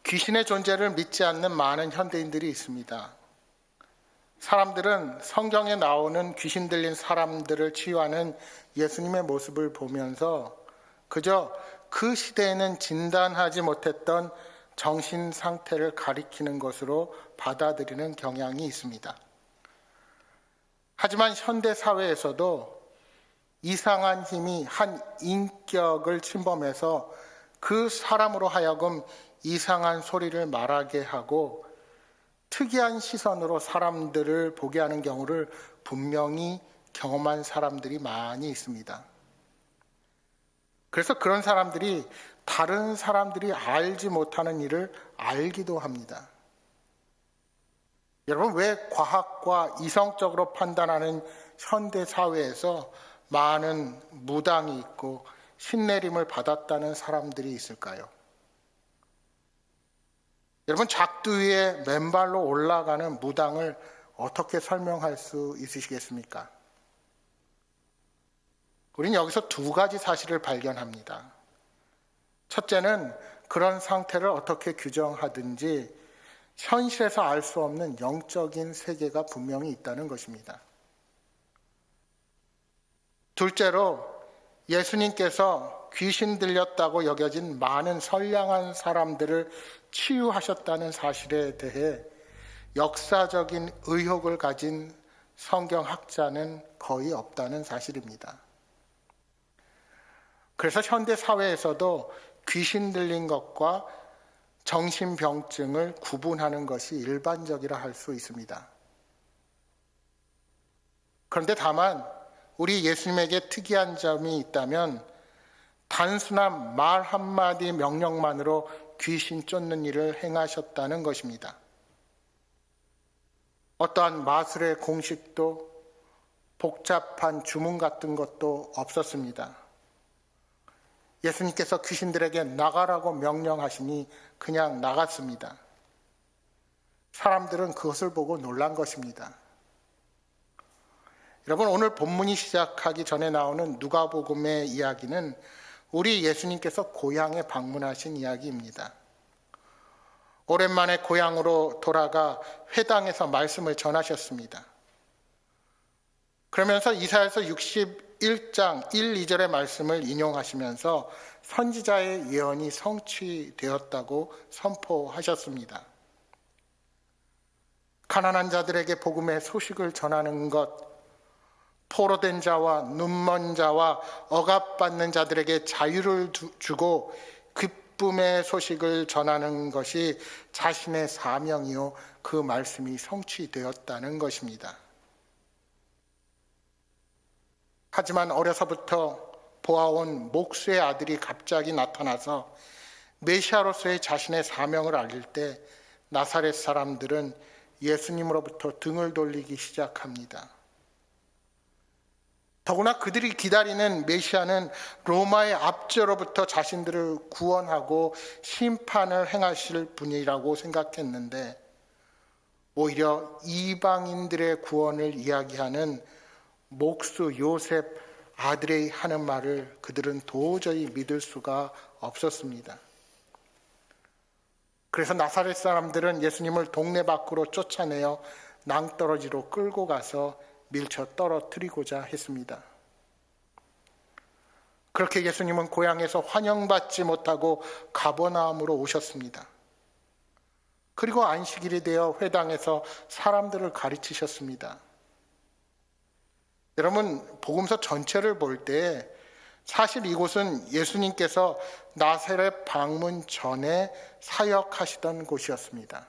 귀신의 존재를 믿지 않는 많은 현대인들이 있습니다. 사람들은 성경에 나오는 귀신 들린 사람들을 치유하는 예수님의 모습을 보면서 그저 그 시대에는 진단하지 못했던 정신 상태를 가리키는 것으로 받아들이는 경향이 있습니다. 하지만 현대 사회에서도 이상한 힘이 한 인격을 침범해서 그 사람으로 하여금 이상한 소리를 말하게 하고 특이한 시선으로 사람들을 보게 하는 경우를 분명히 경험한 사람들이 많이 있습니다. 그래서 그런 사람들이 다른 사람들이 알지 못하는 일을 알기도 합니다. 여러분, 왜 과학과 이성적으로 판단하는 현대 사회에서 많은 무당이 있고 신내림을 받았다는 사람들이 있을까요? 여러분, 작두 위에 맨발로 올라가는 무당을 어떻게 설명할 수 있으시겠습니까? 우린 여기서 두 가지 사실을 발견합니다. 첫째는 그런 상태를 어떻게 규정하든지 현실에서 알 수 없는 영적인 세계가 분명히 있다는 것입니다. 둘째로 예수님께서 귀신 들렸다고 여겨진 많은 선량한 사람들을 치유하셨다는 사실에 대해 역사적인 의혹을 가진 성경학자는 거의 없다는 사실입니다. 그래서 현대 사회에서도 귀신 들린 것과 정신병증을 구분하는 것이 일반적이라 할 수 있습니다. 그런데 다만 우리 예수님에게 특이한 점이 있다면 단순한 말 한마디 명령만으로 귀신 쫓는 일을 행하셨다는 것입니다. 어떠한 마술의 공식도 복잡한 주문 같은 것도 없었습니다. 예수님께서 귀신들에게 나가라고 명령하시니 그냥 나갔습니다. 사람들은 그것을 보고 놀란 것입니다. 여러분, 오늘 본문이 시작하기 전에 나오는 누가복음의 이야기는 우리 예수님께서 고향에 방문하신 이야기입니다. 오랜만에 고향으로 돌아가 회당에서 말씀을 전하셨습니다. 그러면서 이사야서 61장 1, 2절의 말씀을 인용하시면서 선지자의 예언이 성취되었다고 선포하셨습니다. 가난한 자들에게 복음의 소식을 전하는 것, 포로된 자와 눈먼 자와 억압받는 자들에게 자유를 주고 기쁨의 소식을 전하는 것이 자신의 사명이요, 그 말씀이 성취되었다는 것입니다. 하지만 어려서부터 보아온 목수의 아들이 갑자기 나타나서 메시아로서의 자신의 사명을 알릴 때 나사렛 사람들은 예수님으로부터 등을 돌리기 시작합니다. 더구나 그들이 기다리는 메시아는 로마의 압제로부터 자신들을 구원하고 심판을 행하실 분이라고 생각했는데 오히려 이방인들의 구원을 이야기하는 목수 요셉 아들이 하는 말을 그들은 도저히 믿을 수가 없었습니다. 그래서 나사렛 사람들은 예수님을 동네 밖으로 쫓아내어 낭떠러지로 끌고 가서 밀쳐 떨어뜨리고자 했습니다. 그렇게 예수님은 고향에서 환영받지 못하고 가버나움으로 오셨습니다. 그리고 안식일이 되어 회당에서 사람들을 가르치셨습니다. 여러분, 복음서 전체를 볼 때 사실 이곳은 예수님께서 나사렛 방문 전에 사역하시던 곳이었습니다.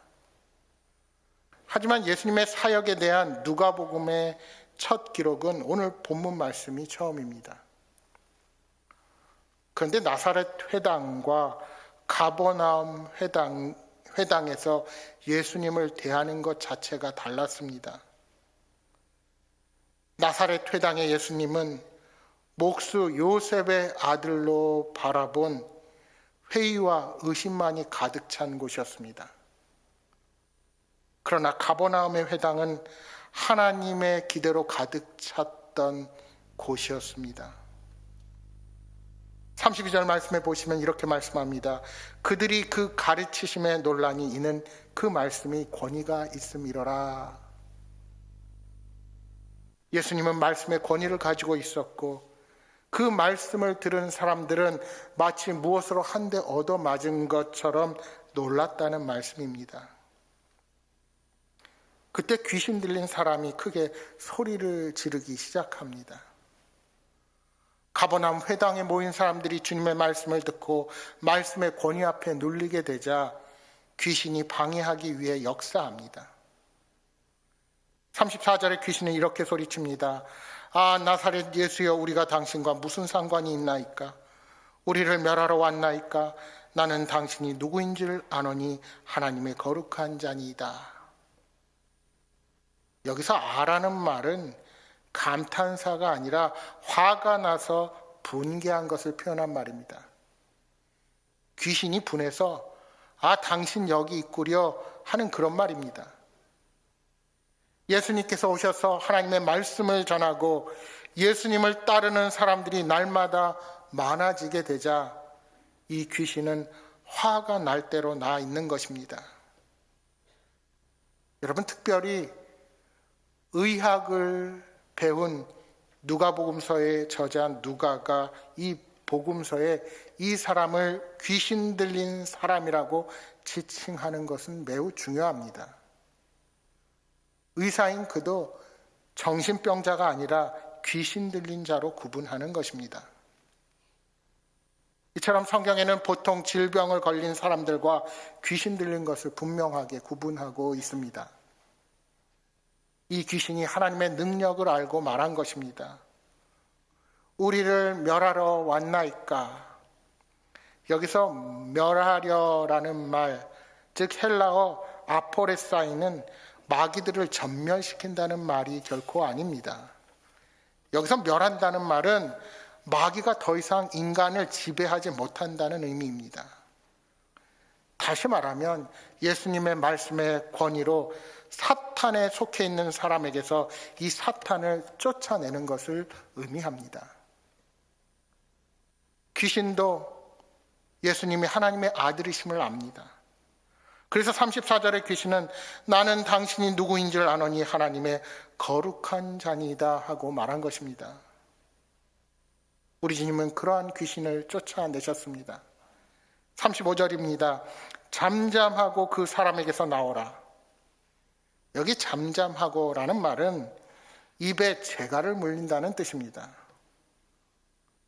하지만 예수님의 사역에 대한 누가복음의 첫 기록은 오늘 본문 말씀이 처음입니다. 그런데 나사렛 회당과 가버나움 회당에서 예수님을 대하는 것 자체가 달랐습니다. 나사렛 회당의 예수님은 목수 요셉의 아들로 바라본 회의와 의심만이 가득 찬 곳이었습니다. 그러나 가버나움의 회당은 하나님의 기대로 가득 찼던 곳이었습니다. 32절 말씀에 보시면 이렇게 말씀합니다. 그들이 그 가르치심에 논란이 이는 그 말씀이 권위가 있음이로라. 예수님은 말씀의 권위를 가지고 있었고 그 말씀을 들은 사람들은 마치 무엇으로 한 대 얻어맞은 것처럼 놀랐다는 말씀입니다. 그때 귀신 들린 사람이 크게 소리를 지르기 시작합니다. 가버나움 회당에 모인 사람들이 주님의 말씀을 듣고 말씀의 권위 앞에 눌리게 되자 귀신이 방해하기 위해 역사합니다. 34절에 귀신은 이렇게 소리칩니다. 아, 나사렛 예수여, 우리가 당신과 무슨 상관이 있나이까? 우리를 멸하러 왔나이까? 나는 당신이 누구인 줄 아노니 하나님의 거룩한 자니이다. 여기서 아라는 말은 감탄사가 아니라 화가 나서 분개한 것을 표현한 말입니다. 귀신이 분해서 아, 당신 여기 있구려 하는 그런 말입니다. 예수님께서 오셔서 하나님의 말씀을 전하고 예수님을 따르는 사람들이 날마다 많아지게 되자 이 귀신은 화가 날 대로 나 있는 것입니다. 여러분, 특별히 의학을 배운 누가복음서의 저자 누가가 이 복음서에 이 사람을 귀신 들린 사람이라고 지칭하는 것은 매우 중요합니다. 의사인 그도 정신병자가 아니라 귀신 들린 자로 구분하는 것입니다. 이처럼 성경에는 보통 질병을 걸린 사람들과 귀신 들린 것을 분명하게 구분하고 있습니다. 이 귀신이 하나님의 능력을 알고 말한 것입니다. 우리를 멸하러 왔나이까? 여기서 멸하려라는 말, 즉 헬라어 아포레사이는 마귀들을 전멸시킨다는 말이 결코 아닙니다. 여기서 멸한다는 말은 마귀가 더 이상 인간을 지배하지 못한다는 의미입니다. 다시 말하면 예수님의 말씀의 권위로 사탄에 속해 있는 사람에게서 이 사탄을 쫓아내는 것을 의미합니다. 귀신도 예수님이 하나님의 아들이심을 압니다. 그래서 34절의 귀신은 나는 당신이 누구인 줄 아노니 하나님의 거룩한 자니이다 하고 말한 것입니다. 우리 주님은 그러한 귀신을 쫓아내셨습니다. 35절입니다. 잠잠하고 그 사람에게서 나오라. 여기 잠잠하고라는 말은 입에 재갈을 물린다는 뜻입니다.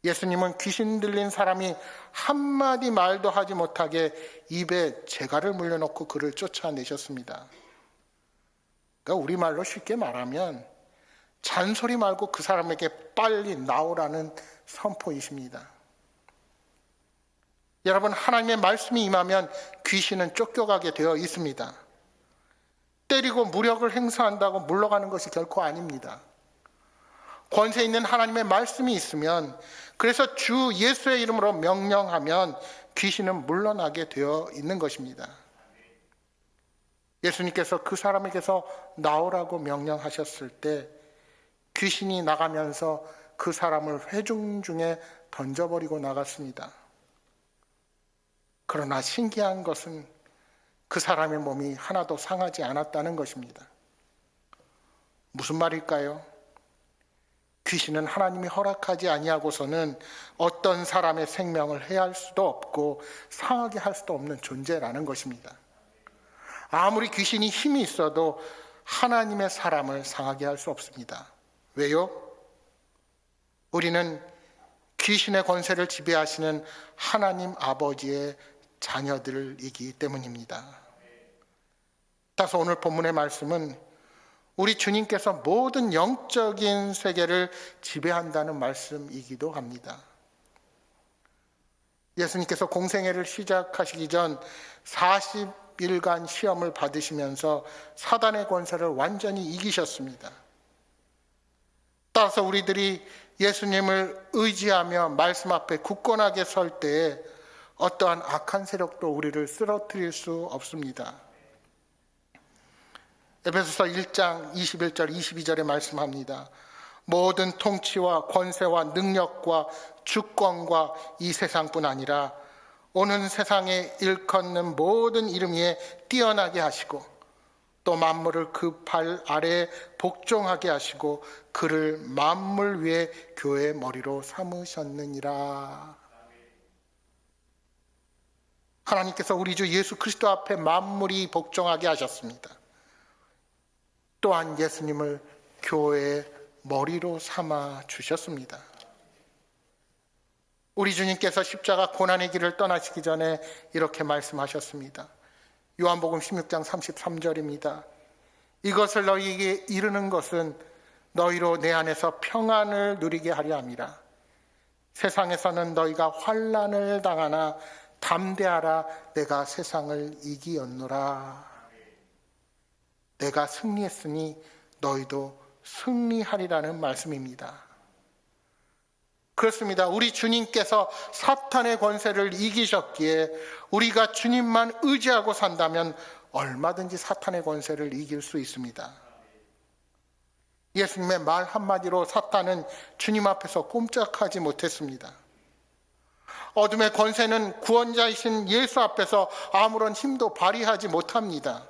예수님은 귀신 들린 사람이 한마디 말도 하지 못하게 입에 재갈을 물려놓고 그를 쫓아내셨습니다. 그러니까 우리말로 쉽게 말하면 잔소리 말고 그 사람에게 빨리 나오라는 선포이십니다. 여러분, 하나님의 말씀이 임하면 귀신은 쫓겨가게 되어 있습니다. 때리고 무력을 행사한다고 물러가는 것이 결코 아닙니다. 권세 있는 하나님의 말씀이 있으면, 그래서 주 예수의 이름으로 명령하면 귀신은 물러나게 되어 있는 것입니다. 예수님께서 그 사람에게서 나오라고 명령하셨을 때 귀신이 나가면서 그 사람을 회중 중에 던져버리고 나갔습니다. 그러나 신기한 것은 그 사람의 몸이 하나도 상하지 않았다는 것입니다. 무슨 말일까요? 귀신은 하나님이 허락하지 아니하고서는 어떤 사람의 생명을 해할 수도 없고 상하게 할 수도 없는 존재라는 것입니다. 아무리 귀신이 힘이 있어도 하나님의 사람을 상하게 할 수 없습니다. 왜요? 우리는 귀신의 권세를 지배하시는 하나님 아버지의 자녀들이기 때문입니다. 따라서 오늘 본문의 말씀은 우리 주님께서 모든 영적인 세계를 지배한다는 말씀이기도 합니다. 예수님께서 공생애를 시작하시기 전 40일간 시험을 받으시면서 사단의 권세를 완전히 이기셨습니다. 따라서 우리들이 예수님을 의지하며 말씀 앞에 굳건하게 설 때에 어떠한 악한 세력도 우리를 쓰러뜨릴 수 없습니다. 에베소서 1장 21절 22절에 말씀합니다. 모든 통치와 권세와 능력과 주권과 이 세상뿐 아니라 오는 세상에 일컫는 모든 이름 위에 뛰어나게 하시고 또 만물을 그 발 아래에 복종하게 하시고 그를 만물 위에 교회의 머리로 삼으셨느니라. 하나님께서 우리 주 예수 그리스도 앞에 만물이 복종하게 하셨습니다. 또한 예수님을 교회의 머리로 삼아 주셨습니다. 우리 주님께서 십자가 고난의 길을 떠나시기 전에 이렇게 말씀하셨습니다. 요한복음 16장 33절입니다. 이것을 너희에게 이르는 것은 너희로 내 안에서 평안을 누리게 하려 함이라. 세상에서는 너희가 환난을 당하나 담대하라. 내가 세상을 이기었노라. 내가 승리했으니 너희도 승리하리라는 말씀입니다. 그렇습니다. 우리 주님께서 사탄의 권세를 이기셨기에 우리가 주님만 의지하고 산다면 얼마든지 사탄의 권세를 이길 수 있습니다. 예수님의 말 한마디로 사탄은 주님 앞에서 꼼짝하지 못했습니다. 어둠의 권세는 구원자이신 예수 앞에서 아무런 힘도 발휘하지 못합니다.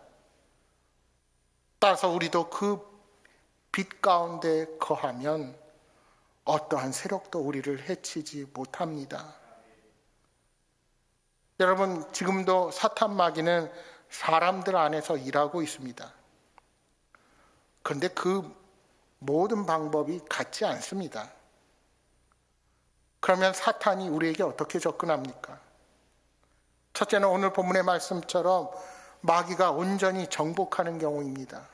따라서 우리도 그 빛 가운데 거하면 어떠한 세력도 우리를 해치지 못합니다. 여러분, 지금도 사탄 마귀는 사람들 안에서 일하고 있습니다. 그런데 그 모든 방법이 같지 않습니다. 그러면 사탄이 우리에게 어떻게 접근합니까? 첫째는 오늘 본문의 말씀처럼 마귀가 온전히 정복하는 경우입니다.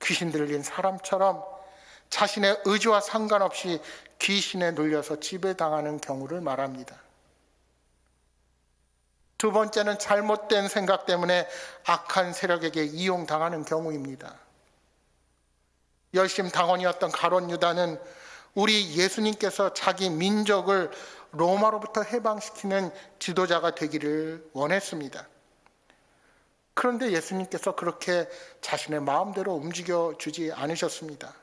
귀신 들린 사람처럼 자신의 의지와 상관없이 귀신에 눌려서 지배당하는 경우를 말합니다. 두 번째는 잘못된 생각 때문에 악한 세력에게 이용당하는 경우입니다. 열심당원이었던 가룟 유다는 우리 예수님께서 자기 민족을 로마로부터 해방시키는 지도자가 되기를 원했습니다. 그런데 예수님께서 그렇게 자신의 마음대로 움직여주지 않으셨습니다.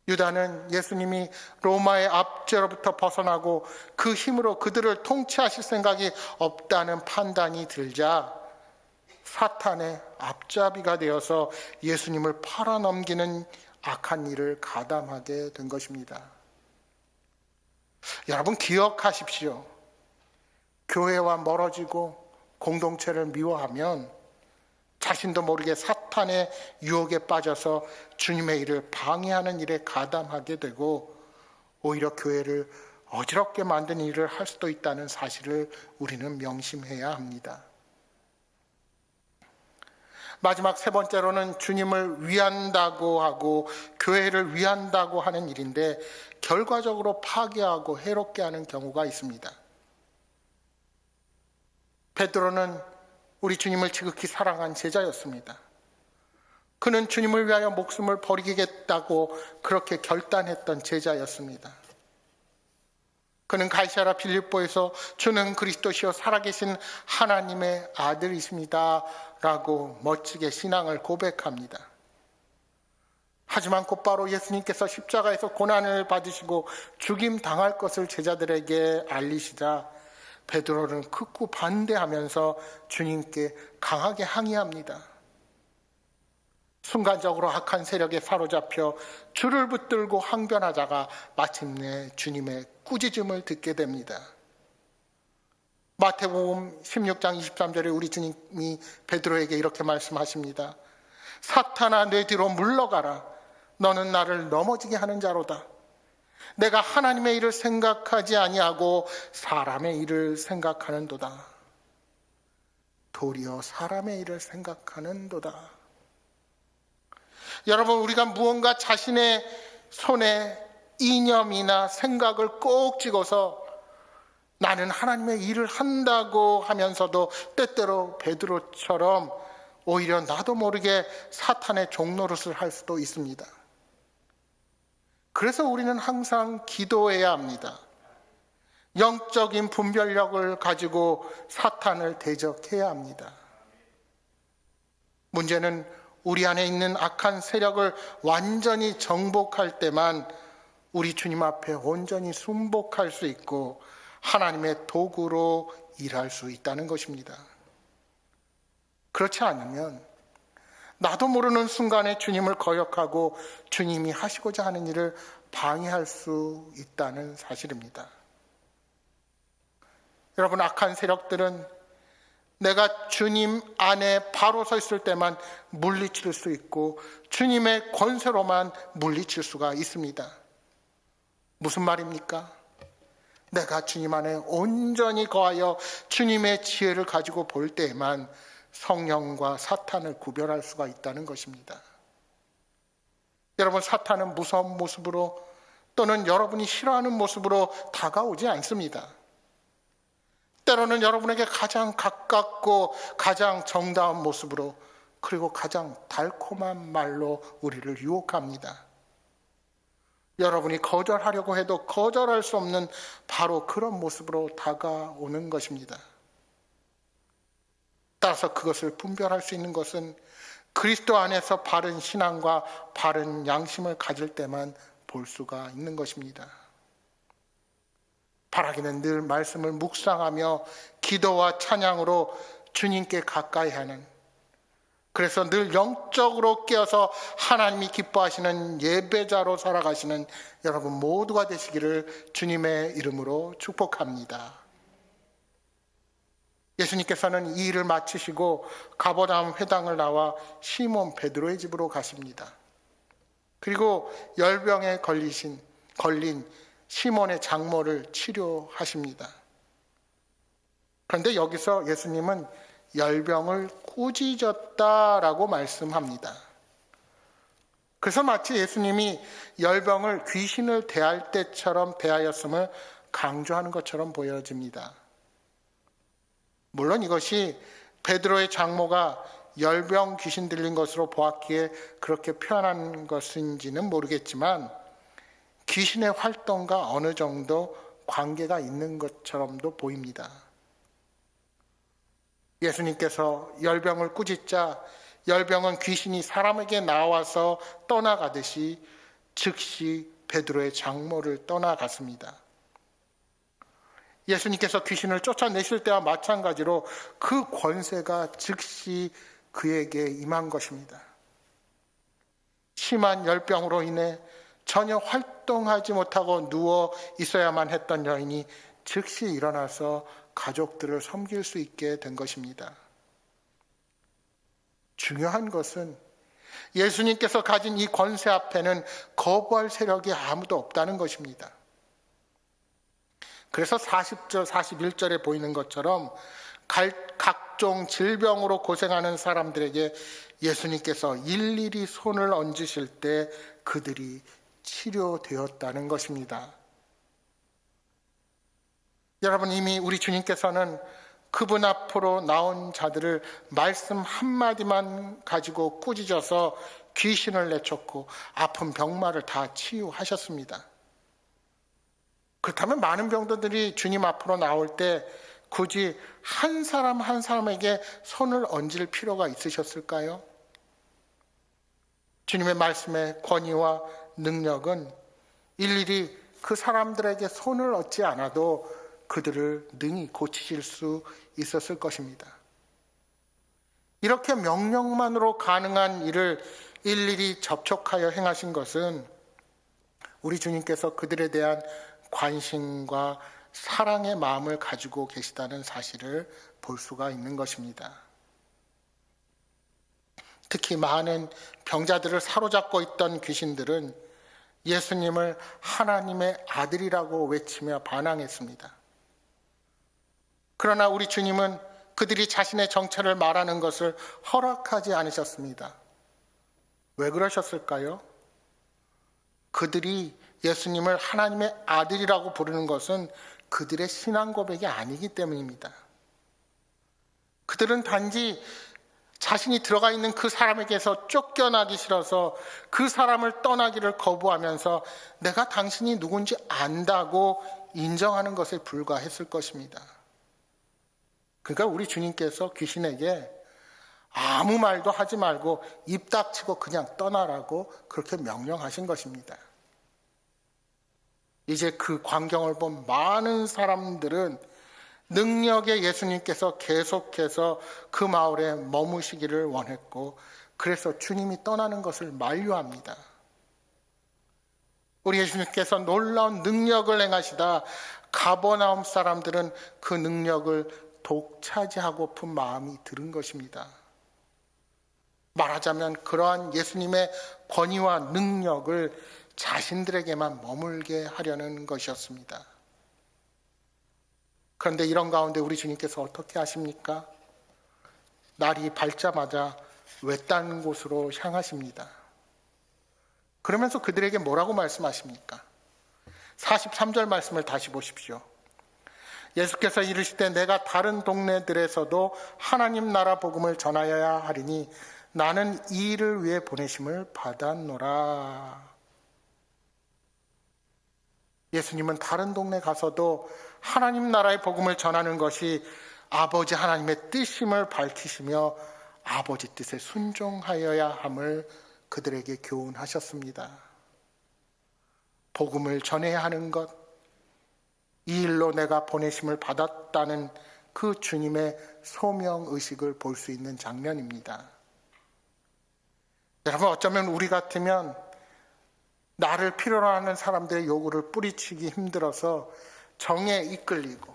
유다는 예수님이 로마의 압제로부터 벗어나고 그 힘으로 그들을 통치하실 생각이 없다는 판단이 들자 사탄의 앞잡이가 되어서 예수님을 팔아넘기는 악한 일을 가담하게 된 것입니다. 여러분 기억하십시오. 교회와 멀어지고 공동체를 미워하면 자신도 모르게 사탄의 유혹에 빠져서 주님의 일을 방해하는 일에 가담하게 되고 오히려 교회를 어지럽게 만드는 일을 할 수도 있다는 사실을 우리는 명심해야 합니다. 마지막 세 번째로는 주님을 위한다고 하고 교회를 위한다고 하는 일인데 결과적으로 파괴하고 해롭게 하는 경우가 있습니다. 베드로는 우리 주님을 지극히 사랑한 제자였습니다. 그는 주님을 위하여 목숨을 버리겠다고 그렇게 결단했던 제자였습니다. 그는 갈시아라 빌립보에서 주는 그리스도시요 살아계신 하나님의 아들이십니다 라고 멋지게 신앙을 고백합니다. 하지만 곧바로 예수님께서 십자가에서 고난을 받으시고 죽임 당할 것을 제자들에게 알리시자 베드로는 극구 반대하면서 주님께 강하게 항의합니다. 순간적으로 악한 세력에 사로잡혀 줄을 붙들고 항변하다가 마침내 주님의 꾸짖음을 듣게 됩니다. 마태복음 16장 23절에 우리 주님이 베드로에게 이렇게 말씀하십니다. 사탄아 내 뒤로 물러가라. 너는 나를 넘어지게 하는 자로다. 내가 하나님의 일을 생각하지 아니하고 사람의 일을 생각하는도다. 도리어 사람의 일을 생각하는도다. 여러분, 우리가 무언가 자신의 손에 이념이나 생각을 꼭 쥐고서 나는 하나님의 일을 한다고 하면서도 때때로 베드로처럼 오히려 나도 모르게 사탄의 종노릇을 할 수도 있습니다. 그래서 우리는 항상 기도해야 합니다. 영적인 분별력을 가지고 사탄을 대적해야 합니다. 문제는 우리 안에 있는 악한 세력을 완전히 정복할 때만 우리 주님 앞에 온전히 순복할 수 있고 하나님의 도구로 일할 수 있다는 것입니다. 그렇지 않으면 나도 모르는 순간에 주님을 거역하고 주님이 하시고자 하는 일을 방해할 수 있다는 사실입니다. 여러분, 악한 세력들은 내가 주님 안에 바로 서 있을 때만 물리칠 수 있고 주님의 권세로만 물리칠 수가 있습니다. 무슨 말입니까? 내가 주님 안에 온전히 거하여 주님의 지혜를 가지고 볼 때에만 성령과 사탄을 구별할 수가 있다는 것입니다. 여러분, 사탄은 무서운 모습으로 또는 여러분이 싫어하는 모습으로 다가오지 않습니다. 때로는 여러분에게 가장 가깝고 가장 정다운 모습으로 그리고 가장 달콤한 말로 우리를 유혹합니다. 여러분이 거절하려고 해도 거절할 수 없는 바로 그런 모습으로 다가오는 것입니다. 따라서 그것을 분별할 수 있는 것은 그리스도 안에서 바른 신앙과 바른 양심을 가질 때만 볼 수가 있는 것입니다. 바라기는 늘 말씀을 묵상하며 기도와 찬양으로 주님께 가까이 하는, 그래서 늘 영적으로 깨어서 하나님이 기뻐하시는 예배자로 살아가시는 여러분 모두가 되시기를 주님의 이름으로 축복합니다. 예수님께서는 이 일을 마치시고 가버나움 회당을 나와 시몬 베드로의 집으로 가십니다. 그리고 열병에 걸린 시몬의 장모를 치료하십니다. 그런데 여기서 예수님은 열병을 꾸짖었다라고 말씀합니다. 그래서 마치 예수님이 열병을 귀신을 대할 때처럼 대하였음을 강조하는 것처럼 보여집니다. 물론 이것이 베드로의 장모가 열병 귀신 들린 것으로 보았기에 그렇게 표현한 것인지는 모르겠지만 귀신의 활동과 어느 정도 관계가 있는 것처럼도 보입니다. 예수님께서 열병을 꾸짖자 열병은 귀신이 사람에게 나와서 떠나가듯이 즉시 베드로의 장모를 떠나갔습니다. 예수님께서 귀신을 쫓아내실 때와 마찬가지로 그 권세가 즉시 그에게 임한 것입니다. 심한 열병으로 인해 전혀 활동하지 못하고 누워 있어야만 했던 여인이 즉시 일어나서 가족들을 섬길 수 있게 된 것입니다. 중요한 것은 예수님께서 가진 이 권세 앞에는 거부할 세력이 아무도 없다는 것입니다. 그래서 40절, 41절에 보이는 것처럼 각종 질병으로 고생하는 사람들에게 예수님께서 일일이 손을 얹으실 때 그들이 치료되었다는 것입니다. 여러분, 이미 우리 주님께서는 그분 앞으로 나온 자들을 말씀 한마디만 가지고 꾸짖어서 귀신을 내쫓고 아픈 병마를 다 치유하셨습니다. 그렇다면 많은 병들이 주님 앞으로 나올 때 굳이 한 사람 한 사람에게 손을 얹을 필요가 있으셨을까요? 주님의 말씀의 권위와 능력은 일일이 그 사람들에게 손을 얹지 않아도 그들을 능히 고치실 수 있었을 것입니다. 이렇게 명령만으로 가능한 일을 일일이 접촉하여 행하신 것은 우리 주님께서 그들에 대한 관심과 사랑의 마음을 가지고 계시다는 사실을 볼 수가 있는 것입니다. 특히 많은 병자들을 사로잡고 있던 귀신들은 예수님을 하나님의 아들이라고 외치며 반항했습니다. 그러나 우리 주님은 그들이 자신의 정체를 말하는 것을 허락하지 않으셨습니다. 왜 그러셨을까요? 그들이 예수님을 하나님의 아들이라고 부르는 것은 그들의 신앙 고백이 아니기 때문입니다. 그들은 단지 자신이 들어가 있는 그 사람에게서 쫓겨나기 싫어서 그 사람을 떠나기를 거부하면서 내가 당신이 누군지 안다고 인정하는 것에 불과했을 것입니다. 그러니까 우리 주님께서 귀신에게 아무 말도 하지 말고 입 닥치고 그냥 떠나라고 그렇게 명령하신 것입니다. 이제 그 광경을 본 많은 사람들은 능력의 예수님께서 계속해서 그 마을에 머무시기를 원했고, 그래서 주님이 떠나는 것을 만류합니다. 우리 예수님께서 놀라운 능력을 행하시다 가버나움 사람들은 그 능력을 독차지하고픈 마음이 들은 것입니다. 말하자면 그러한 예수님의 권위와 능력을 자신들에게만 머물게 하려는 것이었습니다. 그런데 이런 가운데 우리 주님께서 어떻게 하십니까? 날이 밝자마자 외딴 곳으로 향하십니다. 그러면서 그들에게 뭐라고 말씀하십니까? 43절 말씀을 다시 보십시오. 예수께서 이르시되 내가 다른 동네들에서도 하나님 나라 복음을 전하여야 하리니 나는 이 일을 위해 보내심을 받았노라. 예수님은 다른 동네 가서도 하나님 나라의 복음을 전하는 것이 아버지 하나님의 뜻임을 밝히시며 아버지 뜻에 순종하여야 함을 그들에게 교훈하셨습니다. 복음을 전해야 하는 것, 이 일로 내가 보내심을 받았다는 그 주님의 소명의식을 볼 수 있는 장면입니다. 여러분, 어쩌면 우리 같으면 나를 필요로 하는 사람들의 요구를 뿌리치기 힘들어서 정에 이끌리고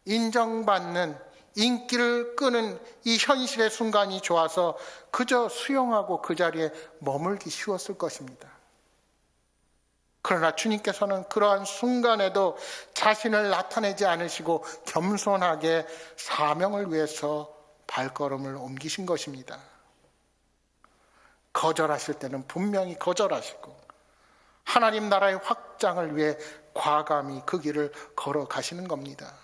인정받는, 인기를 끄는 이 현실의 순간이 좋아서 그저 수용하고 그 자리에 머물기 쉬웠을 것입니다. 그러나 주님께서는 그러한 순간에도 자신을 나타내지 않으시고 겸손하게 사명을 위해서 발걸음을 옮기신 것입니다. 거절하실 때는 분명히 거절하시고 하나님 나라의 확장을 위해 과감히 그 길을 걸어가시는 겁니다.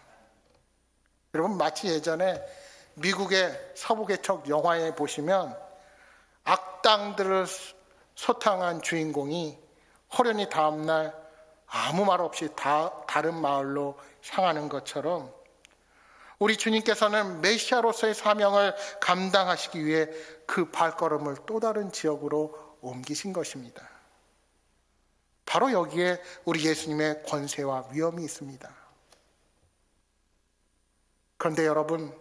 여러분, 마치 예전에 미국의 서부개척 영화에 보시면 악당들을 소탕한 주인공이 호련히 다음날 아무 말 없이 다른 마을로 향하는 것처럼 우리 주님께서는 메시아로서의 사명을 감당하시기 위해 그 발걸음을 또 다른 지역으로 옮기신 것입니다. 바로 여기에 우리 예수님의 권세와 위엄이 있습니다. 그런데 여러분,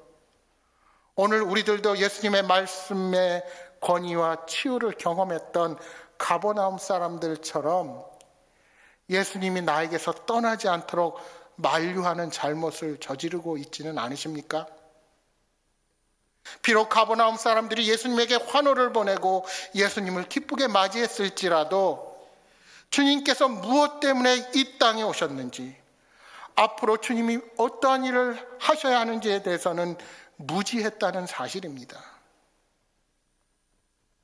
오늘 우리들도 예수님의 말씀의 권위와 치유를 경험했던 가버나움 사람들처럼 예수님이 나에게서 떠나지 않도록 만류하는 잘못을 저지르고 있지는 않으십니까? 비록 가버나움 사람들이 예수님에게 환호를 보내고 예수님을 기쁘게 맞이했을지라도 주님께서 무엇 때문에 이 땅에 오셨는지, 앞으로 주님이 어떠한 일을 하셔야 하는지에 대해서는 무지했다는 사실입니다.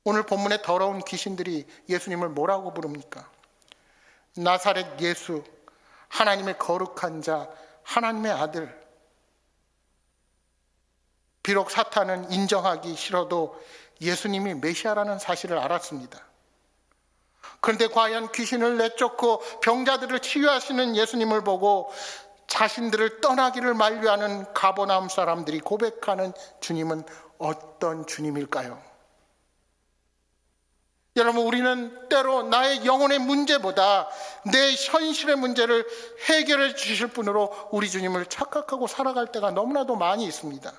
오늘 본문의 더러운 귀신들이 예수님을 뭐라고 부릅니까? 나사렛 예수, 하나님의 거룩한 자, 하나님의 아들. 비록 사탄은 인정하기 싫어도 예수님이 메시아라는 사실을 알았습니다. 그런데 과연 귀신을 내쫓고 병자들을 치유하시는 예수님을 보고 자신들을 떠나기를 만류하는 가버나움 사람들이 고백하는 주님은 어떤 주님일까요? 여러분, 우리는 때로 나의 영혼의 문제보다 내 현실의 문제를 해결해 주실 분으로 우리 주님을 착각하고 살아갈 때가 너무나도 많이 있습니다.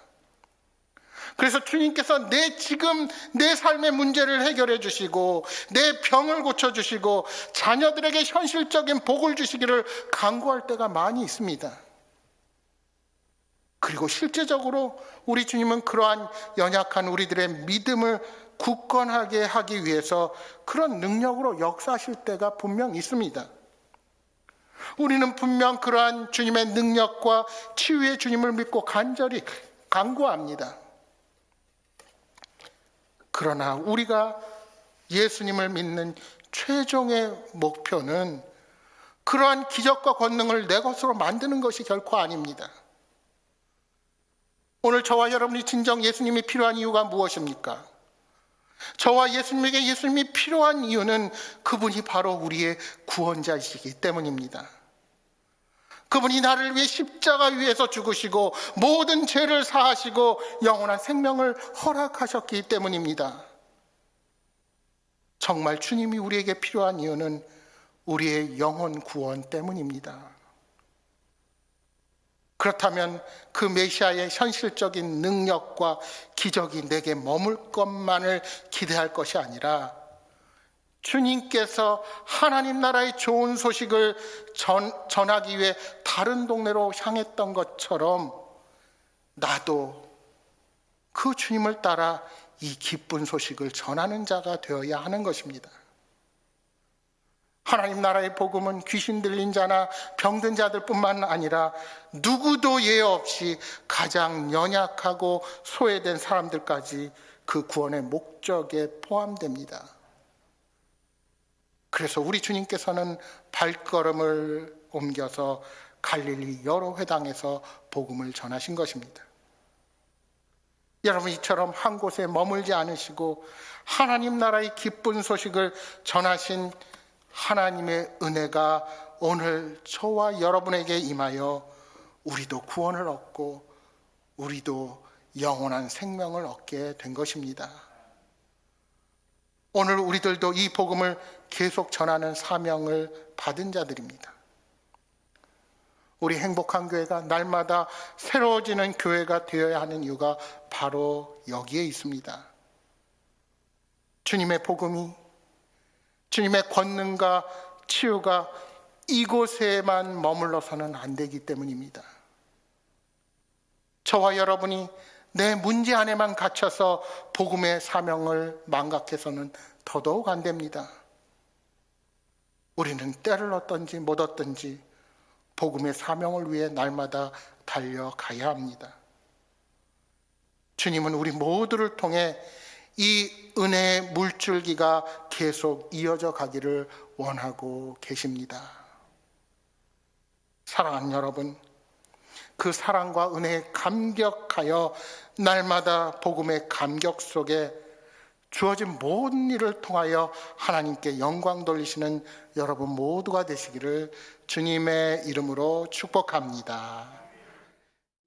그래서 주님께서 지금 내 삶의 문제를 해결해 주시고 내 병을 고쳐주시고 자녀들에게 현실적인 복을 주시기를 간구할 때가 많이 있습니다. 그리고 실제적으로 우리 주님은 그러한 연약한 우리들의 믿음을 굳건하게 하기 위해서 그런 능력으로 역사하실 때가 분명 있습니다. 우리는 분명 그러한 주님의 능력과 치유의 주님을 믿고 간절히 간구합니다. 그러나 우리가 예수님을 믿는 최종의 목표는 그러한 기적과 권능을 내 것으로 만드는 것이 결코 아닙니다. 오늘 저와 여러분이 진정 예수님이 필요한 이유가 무엇입니까? 저와 예수님에게 예수님이 필요한 이유는 그분이 바로 우리의 구원자이시기 때문입니다. 그분이 나를 위해 십자가 위에서 죽으시고 모든 죄를 사하시고 영원한 생명을 허락하셨기 때문입니다. 정말 주님이 우리에게 필요한 이유는 우리의 영혼 구원 때문입니다. 그렇다면 그 메시아의 현실적인 능력과 기적이 내게 머물 것만을 기대할 것이 아니라 주님께서 하나님 나라의 좋은 소식을 전하기 위해 다른 동네로 향했던 것처럼 나도 그 주님을 따라 이 기쁜 소식을 전하는 자가 되어야 하는 것입니다. 하나님 나라의 복음은 귀신 들린 자나 병든 자들뿐만 아니라 누구도 예외 없이 가장 연약하고 소외된 사람들까지 그 구원의 목적에 포함됩니다. 그래서 우리 주님께서는 발걸음을 옮겨서 갈릴리 여러 회당에서 복음을 전하신 것입니다. 여러분, 이처럼 한 곳에 머물지 않으시고 하나님 나라의 기쁜 소식을 전하신 하나님의 은혜가 오늘 저와 여러분에게 임하여 우리도 구원을 얻고 우리도 영원한 생명을 얻게 된 것입니다. 오늘 우리들도 이 복음을 계속 전하는 사명을 받은 자들입니다. 우리 행복한 교회가 날마다 새로워지는 교회가 되어야 하는 이유가 바로 여기에 있습니다. 주님의 복음이, 주님의 권능과 치유가 이곳에만 머물러서는 안 되기 때문입니다. 저와 여러분이 내 문제 안에만 갇혀서 복음의 사명을 망각해서는 더더욱 안 됩니다. 우리는 때를 얻든지 못 얻든지 복음의 사명을 위해 날마다 달려가야 합니다. 주님은 우리 모두를 통해 이 은혜의 물줄기가 계속 이어져 가기를 원하고 계십니다. 사랑하는 여러분, 그 사랑과 은혜에 감격하여 날마다 복음의 감격 속에 주어진 모든 일을 통하여 하나님께 영광 돌리시는 여러분 모두가 되시기를 주님의 이름으로 축복합니다.